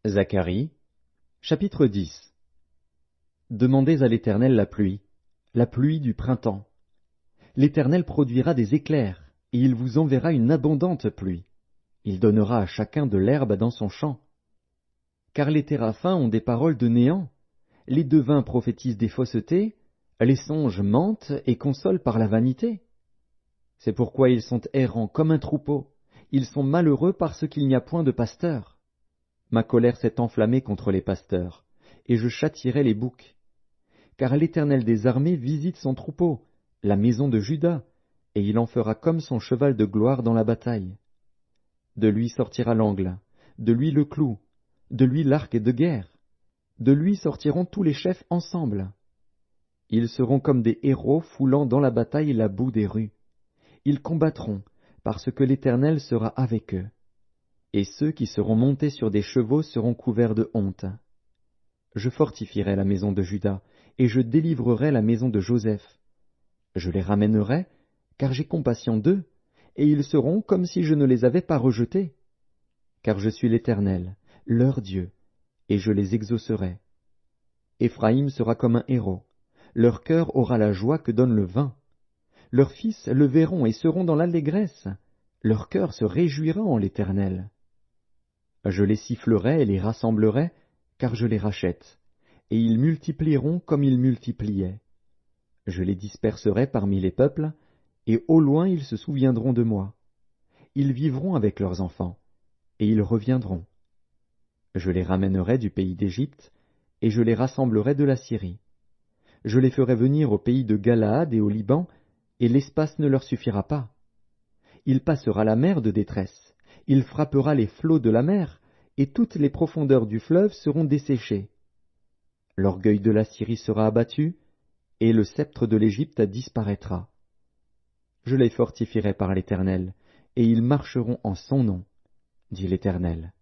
Zacharie, chapitre 10. Demandez à l'Éternel la pluie du printemps. L'Éternel produira des éclairs, et il vous enverra une abondante pluie. Il donnera à chacun de l'herbe dans son champ. Car les téraphins ont des paroles de néant, les devins prophétisent des faussetés, les songes mentent et consolent par la vanité. C'est pourquoi ils sont errants comme un troupeau, ils sont malheureux parce qu'il n'y a point de pasteur. Ma colère s'est enflammée contre les pasteurs, et je châtierai les boucs. Car l'Éternel des armées visite son troupeau, la maison de Juda, et il en fera comme son cheval de gloire dans la bataille. De lui sortira l'angle, de lui le clou, de lui l'arc de guerre. De lui sortiront tous les chefs ensemble. Ils seront comme des héros foulant dans la bataille la boue des rues. Ils combattront, parce que l'Éternel sera avec eux. Et ceux qui seront montés sur des chevaux seront couverts de honte. Je fortifierai la maison de Juda, et je délivrerai la maison de Joseph. Je les ramènerai, car j'ai compassion d'eux, et ils seront comme si je ne les avais pas rejetés. Car je suis l'Éternel, leur Dieu, et je les exaucerai. Éphraïm sera comme un héros, leur cœur aura la joie que donne le vin. Leurs fils le verront et seront dans l'allégresse, leur cœur se réjouira en l'Éternel. Je les sifflerai et les rassemblerai, car je les rachète, et ils multiplieront comme ils multipliaient. Je les disperserai parmi les peuples, et au loin ils se souviendront de moi. Ils vivront avec leurs enfants, et ils reviendront. Je les ramènerai du pays d'Égypte, et je les rassemblerai de la Syrie. Je les ferai venir au pays de Galaad et au Liban, et l'espace ne leur suffira pas. Il passera la mer de détresse, il frappera les flots de la mer, et toutes les profondeurs du fleuve seront desséchées. L'orgueil de la Syrie sera abattu, et le sceptre de l'Égypte disparaîtra. Je les fortifierai par l'Éternel, et ils marcheront en son nom, dit l'Éternel.